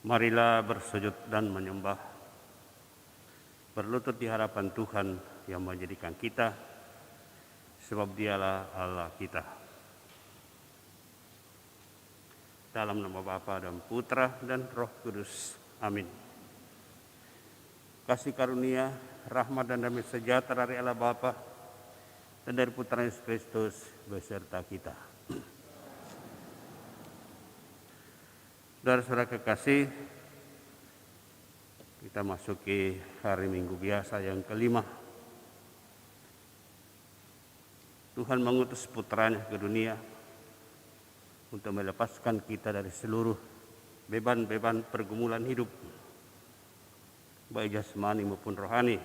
Marilah bersujud dan menyembah, berlutut di hadapan Tuhan yang menjadikan kita, sebab Dialah Allah kita. Dalam nama Bapa dan Putra dan Roh Kudus. Amin. Kasih karunia, rahmat dan damai sejahtera dari Allah Bapa dan dari Putra Yesus Kristus beserta kita. Saudara-saudara kekasih, kita masuki hari Minggu biasa yang kelima. Tuhan mengutus putranya ke dunia untuk melepaskan kita dari seluruh beban-beban pergumulan hidup, baik jasmani maupun rohani.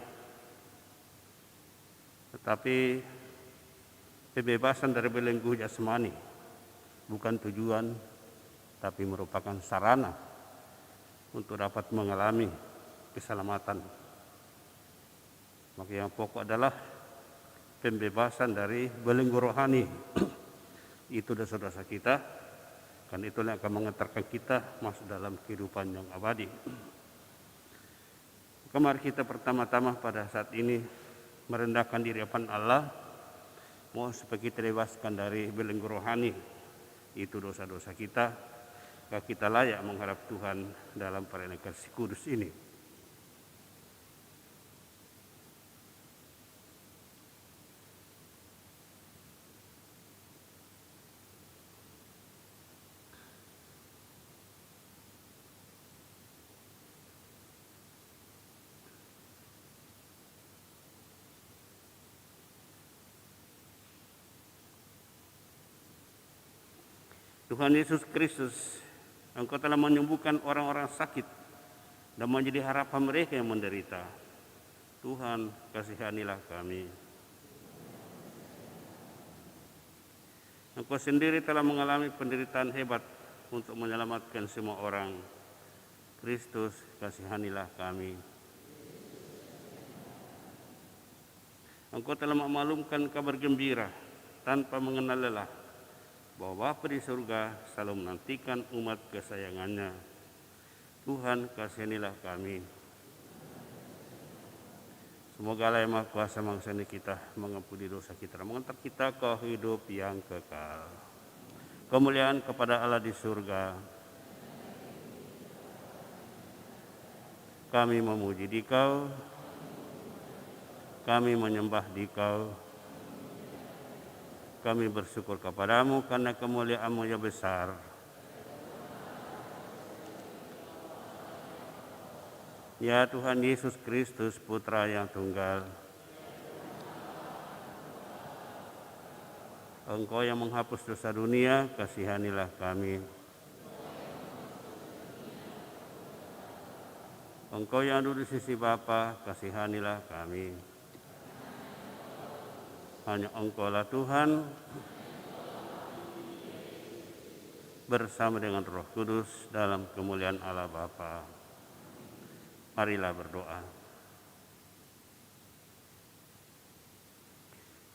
Tetapi kebebasan dari belenggu jasmani bukan tujuan, tapi merupakan sarana untuk dapat mengalami keselamatan. Maka yang pokok adalah pembebasan dari belenggu rohani. Itu dosa-dosa kita, kan itulah yang akan mengantarkan kita masuk dalam kehidupan yang abadi. Mari kita pertama-tama pada saat ini merendahkan diri hadapan Allah, mau supaya kita bebaskan dari belenggu rohani, itu dosa-dosa kita. Kita layak menghadap Tuhan dalam perayaan kasih kudus ini. Tuhan Yesus Kristus, Engkau telah menyembuhkan orang-orang sakit dan menjadi harapan mereka yang menderita. Tuhan, kasihanilah kami. Engkau sendiri telah mengalami penderitaan hebat untuk menyelamatkan semua orang. Kristus, kasihanilah kami. Engkau telah memaklumkan kabar gembira tanpa mengenal lelah, bahwa Bapa di surga selalu menantikan umat kesayangannya. Tuhan, kasihanilah kami. Semoga Allah yang Maha Kuasa mengampuni kita, mengampuni dosa kita, mengantar kita ke hidup yang kekal. Kemuliaan kepada Allah di surga. Kami memuji Dikau, kami menyembah Dikau, kami bersyukur kepadamu karena kemuliaan-Mu yang besar. Ya Tuhan Yesus Kristus, Putra yang tunggal, Engkau yang menghapus dosa dunia, kasihanilah kami. Engkau yang duduk di sisi Bapa, kasihanilah kami. Hanya Engkaulah Tuhan, bersama dengan Roh Kudus dalam kemuliaan Allah Bapa. Marilah berdoa.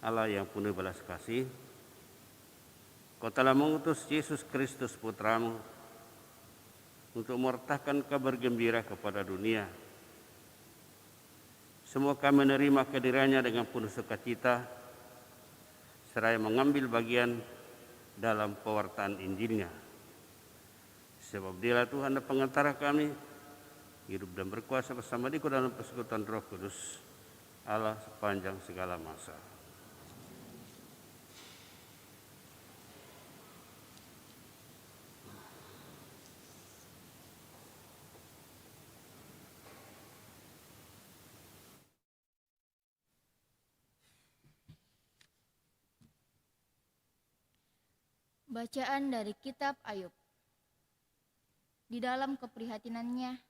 Allah yang penuh belas kasih, Kau telah mengutus Yesus Kristus Putramu untuk mewartakan kabar gembira kepada dunia. Semua kami menerima kehadirannya dengan penuh sukacita, seraya mengambil bagian dalam pewartaan Injilnya. Sebab Dialah Tuhan dan pengantara kami, hidup dan berkuasa bersama Dikau dalam persekutuan Roh Kudus, Allah sepanjang segala masa. Bacaan dari Kitab Ayub. Di dalam keprihatinannya,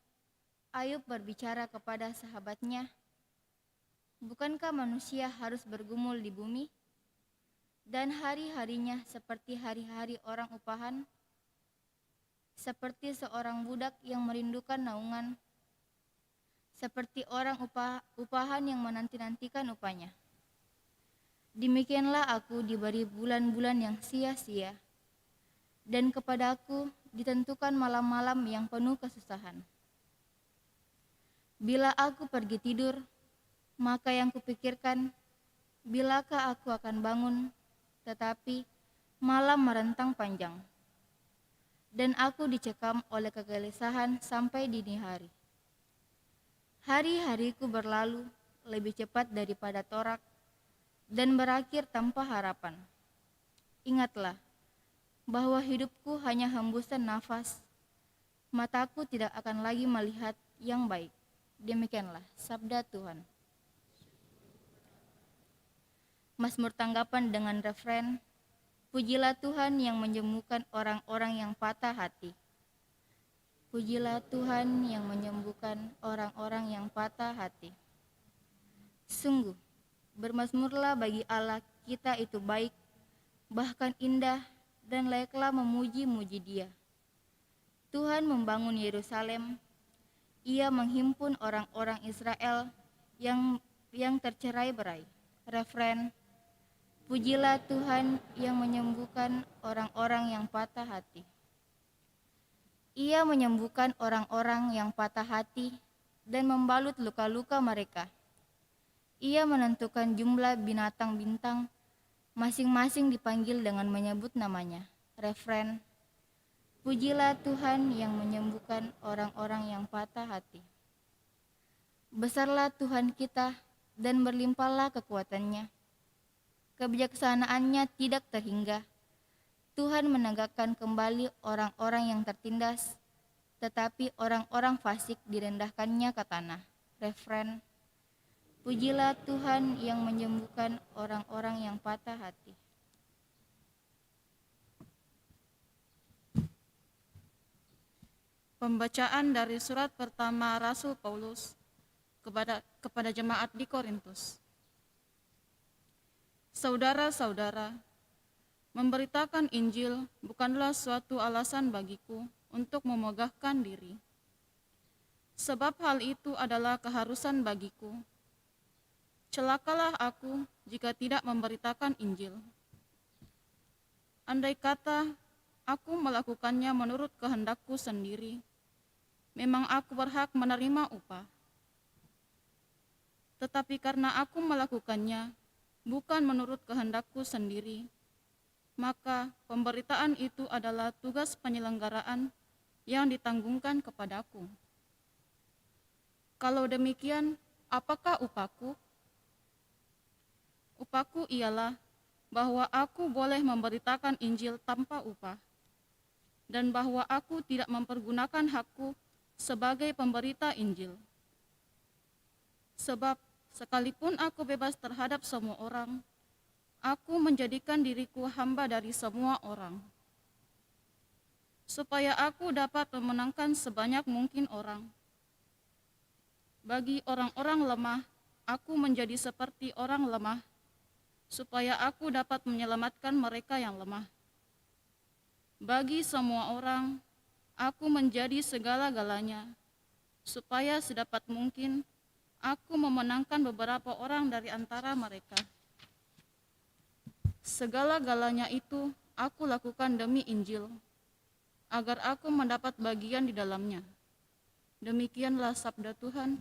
Ayub berbicara kepada sahabatnya, "Bukankah manusia harus bergumul di bumi, dan hari-harinya seperti hari-hari orang upahan, seperti seorang budak yang merindukan naungan, seperti orang upahan yang menanti-nantikan upahnya. Demikianlah aku diberi bulan-bulan yang sia-sia, dan kepadaku ditentukan malam-malam yang penuh kesusahan. Bila aku pergi tidur, maka yang kupikirkan, bilakah aku akan bangun, tetapi malam merentang panjang, dan aku dicekam oleh kegelisahan sampai dini hari. Hari-hariku berlalu lebih cepat daripada torak, dan berakhir tanpa harapan. Ingatlah bahwa hidupku hanya hembusan nafas, mataku tidak akan lagi melihat yang baik. Demikianlah sabda Tuhan. Mazmur tanggapan dengan refren, pujilah Tuhan yang menyembuhkan orang-orang yang patah hati. Pujilah Tuhan yang menyembuhkan orang-orang yang patah hati. Sungguh, bermazmurlah bagi Allah kita itu baik, bahkan indah, dan layaklah memuji-muji Dia. Tuhan membangun Yerusalem, Ia menghimpun orang-orang Israel yang tercerai-berai. Refren, pujilah Tuhan yang menyembuhkan orang-orang yang patah hati. Ia menyembuhkan orang-orang yang patah hati dan membalut luka-luka mereka. Ia menentukan jumlah binatang-bintang, masing-masing dipanggil dengan menyebut namanya. Refren, pujilah Tuhan yang menyembuhkan orang-orang yang patah hati. Besarlah Tuhan kita dan berlimpahlah kekuatannya. Kebijaksanaannya tidak terhingga. Tuhan menegakkan kembali orang-orang yang tertindas, tetapi orang-orang fasik direndahkannya ke tanah. Refren, pujilah Tuhan yang menyembuhkan orang-orang yang patah hati. Pembacaan dari surat pertama Rasul Paulus kepada jemaat di Korintus. Saudara-saudara, memberitakan Injil bukanlah suatu alasan bagiku untuk memegahkan diri. Sebab hal itu adalah keharusan bagiku. Celakalah aku jika tidak memberitakan Injil. Andai kata aku melakukannya menurut kehendakku sendiri, memang aku berhak menerima upah. Tetapi karena aku melakukannya bukan menurut kehendakku sendiri, maka pemberitaan itu adalah tugas penyelenggaraan yang ditanggungkan kepadaku. Kalau demikian, apakah upahku? Upahku ialah bahwa aku boleh memberitakan Injil tanpa upah, dan bahwa aku tidak mempergunakan hakku sebagai pemberita Injil. Sebab sekalipun aku bebas terhadap semua orang, aku menjadikan diriku hamba dari semua orang, supaya aku dapat memenangkan sebanyak mungkin orang. Bagi orang-orang lemah, aku menjadi seperti orang lemah, supaya aku dapat menyelamatkan mereka yang lemah. Bagi semua orang, aku menjadi segala-galanya, supaya sedapat mungkin aku memenangkan beberapa orang dari antara mereka. Segala-galanya itu aku lakukan demi Injil, agar aku mendapat bagian di dalamnya. Demikianlah sabda Tuhan.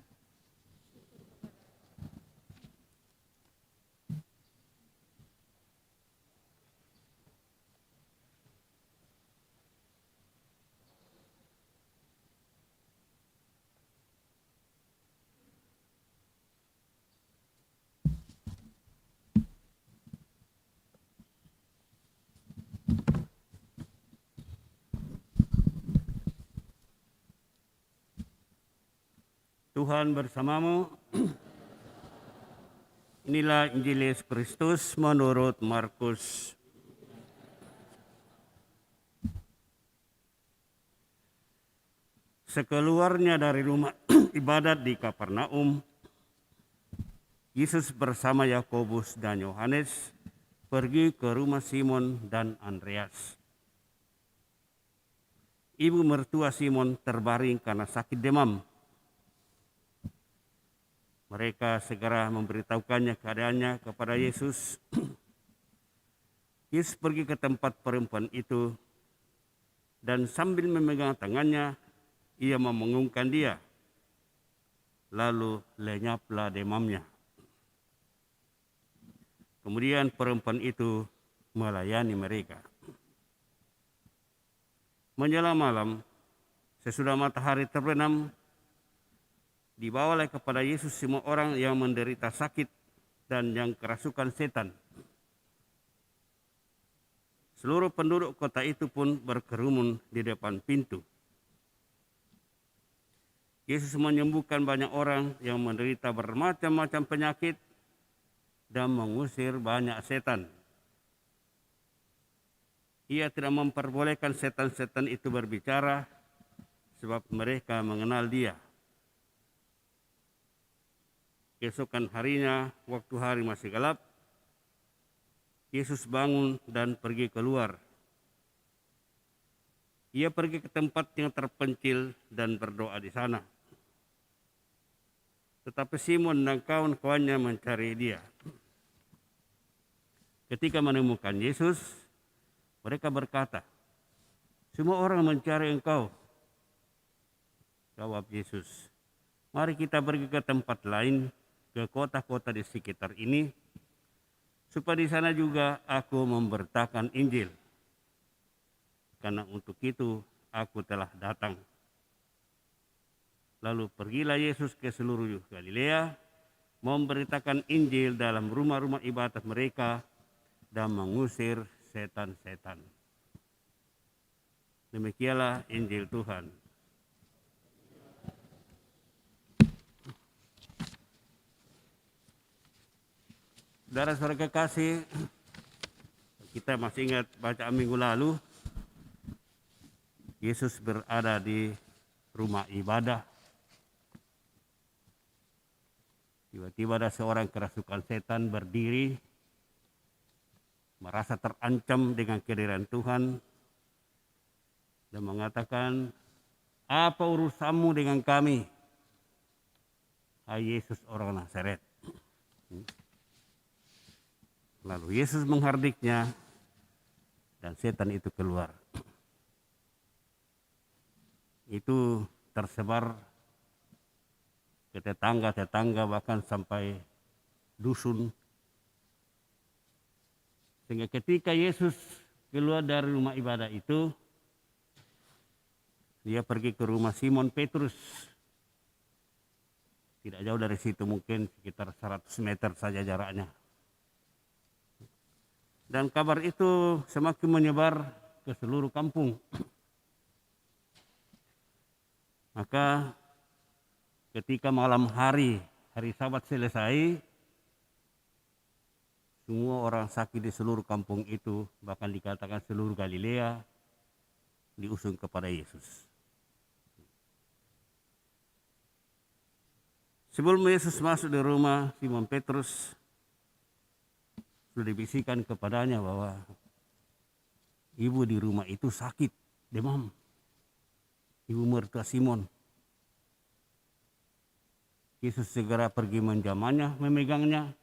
Tuhan bersamamu. Inilah Injil Yesus Kristus menurut Markus. Sekeluarnya dari rumah ibadat di Kapernaum, Yesus bersama Yakobus dan Yohanes pergi ke rumah Simon dan Andreas. Ibu mertua Simon terbaring karena sakit demam. Mereka segera memberitahukannya keadaannya kepada Yesus. Yesus pergi ke tempat perempuan itu. dan sambil memegang tangannya, ia memengungkan dia. Lalu lenyaplah demamnya. Kemudian perempuan itu melayani mereka. Menjelang malam, sesudah matahari terbenam, dibawalah kepada Yesus semua orang yang menderita sakit dan yang kerasukan setan. Seluruh penduduk kota itu pun berkerumun di depan pintu. Yesus menyembuhkan banyak orang yang menderita bermacam-macam penyakit dan mengusir banyak setan. Ia tidak memperbolehkan setan-setan itu berbicara, sebab mereka mengenal dia. Keesokan harinya, waktu hari masih gelap, Yesus bangun dan pergi keluar. Ia pergi ke tempat yang terpencil dan berdoa di sana. Tetapi Simon dan kawan-kawannya mencari dia. Ketika menemukan Yesus, mereka berkata, "Semua orang mencari engkau." Jawab Yesus, "Mari kita pergi ke tempat lain, ke kota-kota di sekitar ini, supaya di sana juga aku memberitakan Injil. Karena untuk itu aku telah datang." Lalu pergilah Yesus ke seluruh Galilea, memberitakan Injil dalam rumah-rumah ibadat mereka dan mengusir setan-setan. Demikianlah Injil Tuhan. Saudara-saudara kekasih, kita masih ingat bacaan minggu lalu, Yesus berada di rumah ibadah. Tiba-tiba ada seorang kerasukan setan berdiri, merasa terancam dengan kehadiran Tuhan, dan mengatakan, "Apa urusanmu dengan kami, hai Yesus orang Nazaret?" Lalu Yesus menghardiknya, dan setan itu keluar. Itu tersebar ke tetangga-tetangga, bahkan sampai dusun. Sehingga ketika Yesus keluar dari rumah ibadah itu, dia pergi ke rumah Simon Petrus. Tidak jauh dari situ, mungkin sekitar 100 meter saja jaraknya. Dan kabar itu semakin menyebar ke seluruh kampung. Maka ketika malam hari Sabat selesai, semua orang sakit di seluruh kampung itu, bahkan dikatakan seluruh Galilea, diusung kepada Yesus. Sebelum Yesus masuk di rumah Simon Petrus, sudah dibisikkan kepadanya bahwa ibu di rumah itu sakit, demam. Ibu mertua Simon. Yesus segera pergi menjamahnya, memegangnya,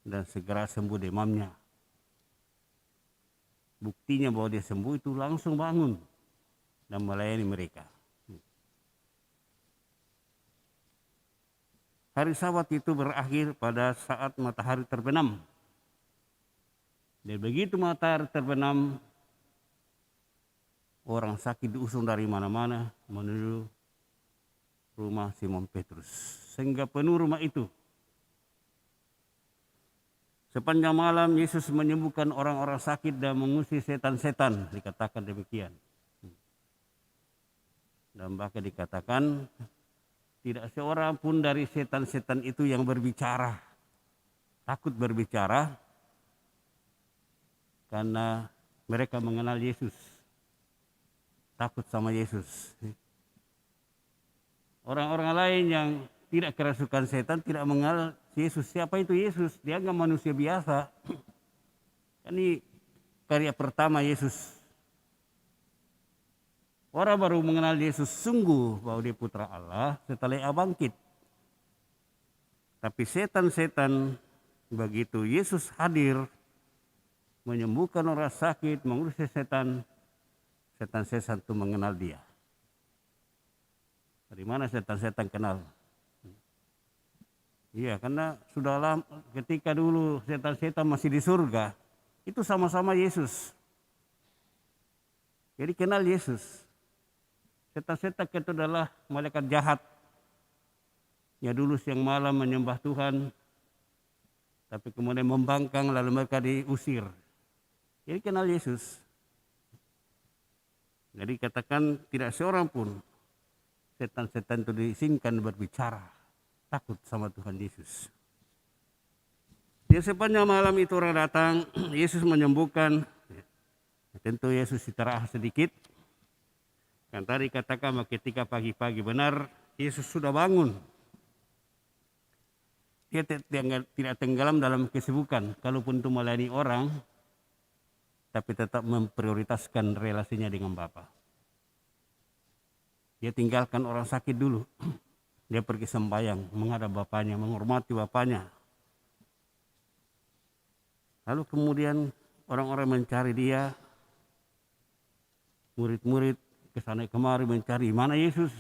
dan segera sembuh demamnya. Buktinya bahwa dia sembuh itu langsung bangun dan melayani mereka. Hari Sabat itu berakhir pada saat matahari terbenam. Dan begitu matahari terbenam, orang sakit diusung dari mana-mana menuju rumah Simon Petrus. Sehingga penuh rumah itu. Sepanjang malam Yesus menyembuhkan orang-orang sakit dan mengusir setan-setan, dikatakan demikian. Dan bahkan dikatakan tidak seorang pun dari setan-setan itu yang berbicara. Takut berbicara karena mereka mengenal Yesus. Takut sama Yesus. Orang-orang lain yang tidak kerasukan setan tidak mengenal Yesus. Siapa itu Yesus? Dia nggak manusia biasa. Ini karya pertama Yesus. Orang baru mengenal Yesus sungguh bahwa dia putra Allah setelah ia bangkit. Tapi setan-setan begitu Yesus hadir menyembuhkan orang sakit, mengusir setan, setan-setan itu mengenal dia. Dari mana setan-setan kenal? Iya, karena sudah lama ketika dulu setan-setan masih di surga, itu sama-sama Yesus. Jadi kenal Yesus. Setan-setan itu adalah malaikat jahat. Ya dulu siang malam menyembah Tuhan, tapi kemudian membangkang lalu mereka diusir. Jadi kenal Yesus. Jadi katakan tidak seorang pun setan-setan itu diizinkan berbicara, takut sama Tuhan Yesus. Ya sepanjang malam itu orang datang, Yesus menyembuhkan. Tentu Yesus istirahat sedikit. Kan tadi katakan ketika pagi-pagi benar Yesus sudah bangun. Dia tidak tenggelam dalam kesibukan, kalaupun itu melayani orang, tapi tetap memprioritaskan relasinya dengan Bapa. Dia tinggalkan orang sakit dulu. Dia pergi sembahyang, menghadap Bapaknya, menghormati Bapaknya. Lalu kemudian orang-orang mencari dia, murid-murid kesana kemari mencari mana Yesus.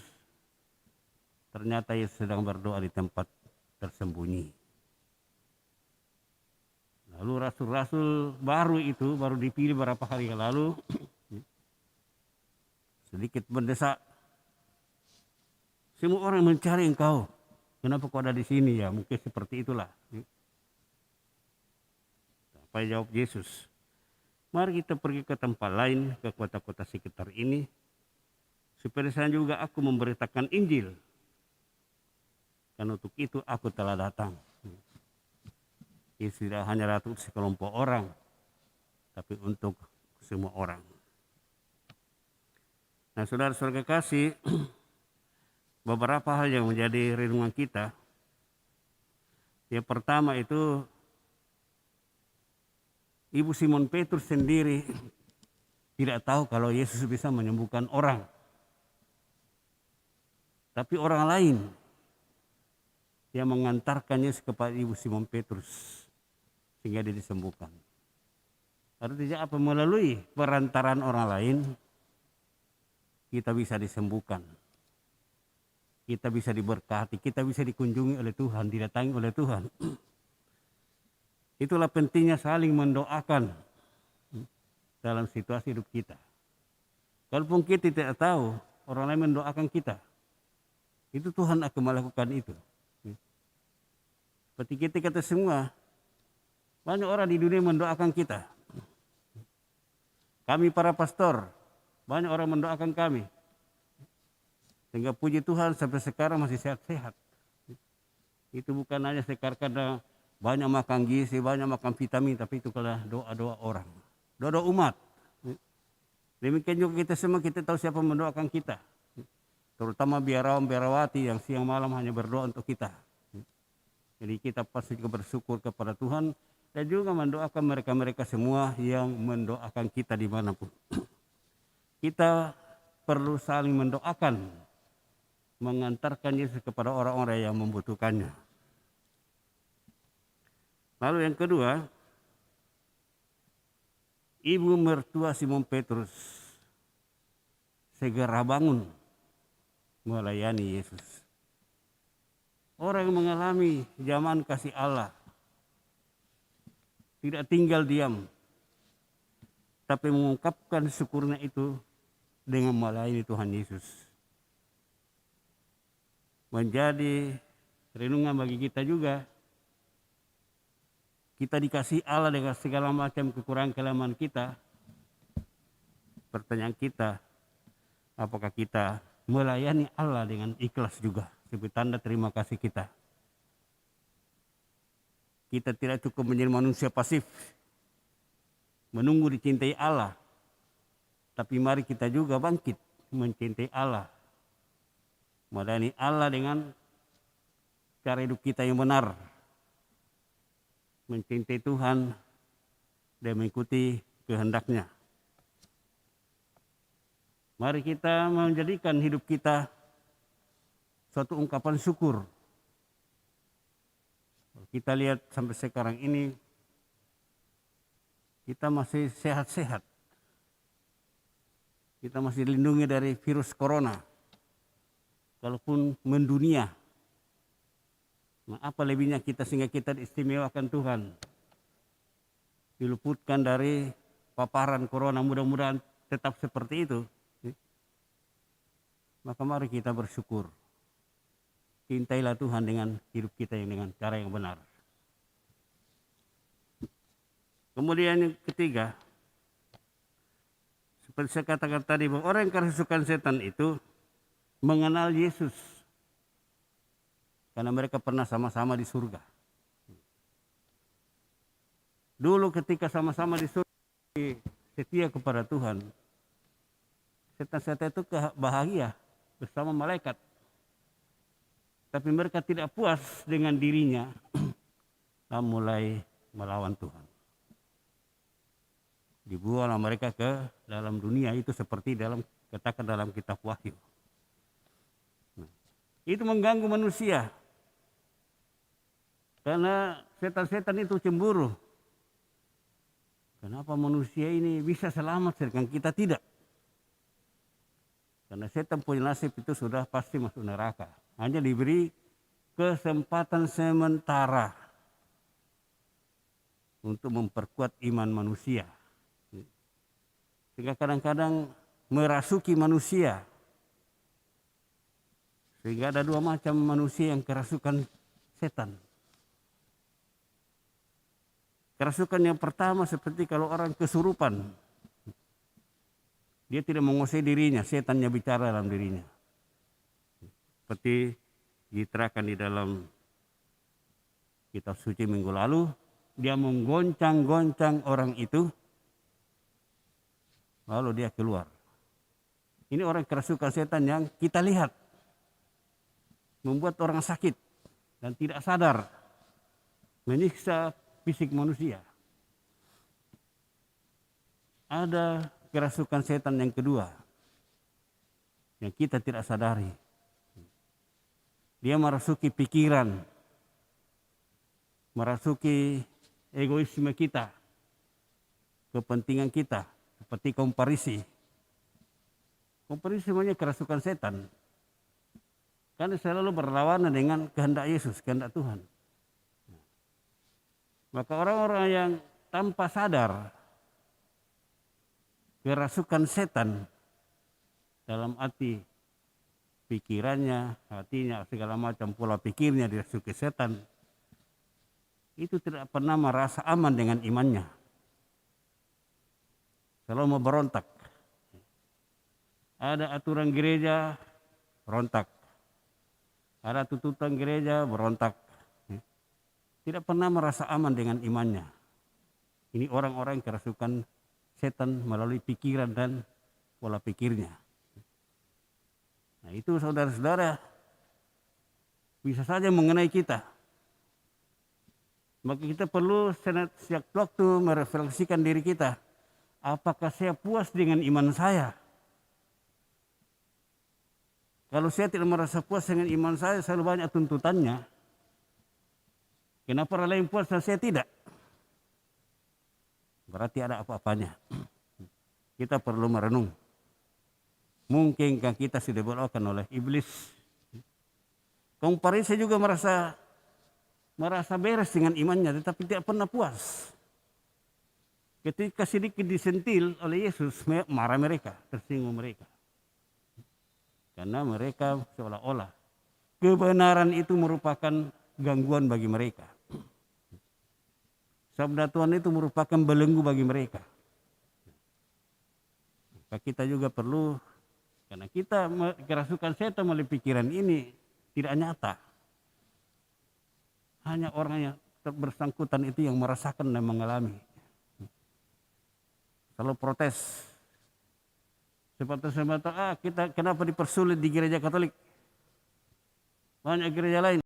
Ternyata Yesus sedang berdoa di tempat tersembunyi. Lalu rasul-rasul baru itu baru dipilih beberapa hari yang lalu, sedikit mendesak. Semua orang mencari engkau. Kenapa kau ada di sini ya? Mungkin seperti itulah. Apa yang jawab Yesus? Mari kita pergi ke tempat lain, ke kota-kota sekitar ini, supaya saya juga aku memberitakan Injil. Dan untuk itu aku telah datang. Yesus tidak hanya datang untuk sekelompok orang, tapi untuk semua orang. Nah, saudara-saudara kasih, beberapa hal yang menjadi renungan kita. Yang pertama itu, Ibu Simon Petrus sendiri tidak tahu kalau Yesus bisa menyembuhkan orang. Tapi orang lain yang mengantarkannya kepada Ibu Simon Petrus sehingga dia disembuhkan. Artinya apa? Melalui perantaraan orang lain kita bisa disembuhkan. Kita bisa diberkati, kita bisa dikunjungi oleh Tuhan, didatangi oleh Tuhan. Itulah pentingnya saling mendoakan dalam situasi hidup kita. Kalaupun kita tidak tahu, orang lain mendoakan kita. Itu Tuhan akan melakukan itu. Seperti kita kata semua, banyak orang di dunia mendoakan kita. Kami para pastor, banyak orang mendoakan kami. Sehingga puji Tuhan sampai sekarang masih sehat-sehat. Itu bukan hanya sekarang karena banyak makan gizi, banyak makan vitamin, tapi itu karena doa-doa orang. Doa-doa umat. Demikian juga kita semua, kita tahu siapa mendoakan kita. Terutama biarawan-biarawati yang siang malam hanya berdoa untuk kita. Jadi kita pasti juga bersyukur kepada Tuhan dan juga mendoakan mereka-mereka semua yang mendoakan kita dimanapun. Kita perlu saling mendoakan, mengantarkan Yesus kepada orang-orang yang membutuhkannya. Lalu yang kedua, ibu mertua Simon Petrus segera bangun melayani Yesus. Orang yang mengalami zaman kasih Allah tidak tinggal diam, tapi mengungkapkan syukurnya itu dengan melayani Tuhan Yesus. Menjadi renungan bagi kita juga. Kita dikasih Allah dengan segala macam kekurangan kelemahan kita. Pertanyaan kita, apakah kita melayani Allah dengan ikhlas juga sebagai tanda terima kasih kita? Kita tidak cukup menjadi manusia pasif, menunggu dicintai Allah, tapi mari kita juga bangkit mencintai Allah, melayani Allah dengan cara hidup kita yang benar, mencintai Tuhan dan mengikuti kehendak-Nya. Mari kita menjadikan hidup kita suatu ungkapan syukur. Kita lihat sampai sekarang ini kita masih sehat-sehat. Kita masih dilindungi dari virus corona. Kalaupun mendunia, nah apa lebihnya kita sehingga kita diistimewakan Tuhan, diluputkan dari paparan corona, mudah-mudahan tetap seperti itu. Maka mari kita bersyukur. Cintailah Tuhan dengan hidup kita yang dengan cara yang benar. Kemudian yang ketiga, seperti saya katakan tadi, bahwa orang yang kerasukan setan itu mengenal Yesus. Karena mereka pernah sama-sama di surga. Dulu ketika sama-sama di surga, setia kepada Tuhan, setan-setan itu bahagia bersama malaikat. Tapi mereka tidak puas dengan dirinya, dan mulai melawan Tuhan. Dibuanglah mereka ke dalam dunia itu seperti katakan dalam kitab Wahyu. Nah, itu mengganggu manusia. Karena setan-setan itu cemburu. Kenapa manusia ini bisa selamat sedangkan kita tidak? Karena setan punya nasib itu sudah pasti masuk neraka. Hanya diberi kesempatan sementara untuk memperkuat iman manusia. Sehingga kadang-kadang merasuki manusia. Sehingga ada dua macam manusia yang kerasukan setan. Kerasukan yang pertama seperti kalau orang kesurupan. Dia tidak menguasai dirinya, setannya bicara dalam dirinya. Seperti diterangkan di dalam kitab suci minggu lalu, dia menggoncang-goncang orang itu, lalu dia keluar. Ini orang kerasukan setan yang kita lihat, membuat orang sakit dan tidak sadar, menyiksa fisik manusia. Ada kerasukan setan yang kedua, yang kita tidak sadari. Dia merasuki pikiran, merasuki egoisme kita, kepentingan kita, seperti komparisi. Komparisi semuanya kerasukan setan. Karena selalu berlawanan dengan kehendak Yesus, kehendak Tuhan. Maka orang-orang yang tanpa sadar kerasukan setan dalam hati, pikirannya, hatinya, segala macam pola pikirnya dirasuki setan, itu tidak pernah merasa aman dengan imannya. Selalu mau berontak. Ada aturan gereja, berontak. Ada tuntutan gereja, berontak. Tidak pernah merasa aman dengan imannya. Ini orang-orang yang kerasukan setan melalui pikiran dan pola pikirnya. Nah itu saudara-saudara bisa saja mengenai kita. Maka kita perlu setiap waktu merefleksikan diri kita. Apakah saya puas dengan iman saya? Kalau saya tidak merasa puas dengan iman saya, selalu banyak tuntutannya. Kenapa orang lain puas dan saya tidak? Berarti ada apa-apanya. Kita perlu merenung. Mungkinkah kita sudah dibawakan oleh iblis? Komparisi juga merasa beres dengan imannya, tetapi tidak pernah puas. Ketika sedikit disentil oleh Yesus, marah mereka, tersinggung mereka. Karena mereka seolah-olah kebenaran itu merupakan gangguan bagi mereka. Sabda Tuhan itu merupakan belenggu bagi mereka. Maka kita juga perlu, karena kita kerasukan setan melalui pikiran ini tidak nyata. Hanya orang yang bersangkutan itu yang merasakan dan mengalami. Kalau protes, seperti kita kenapa dipersulit di gereja Katolik? Banyak gereja lain.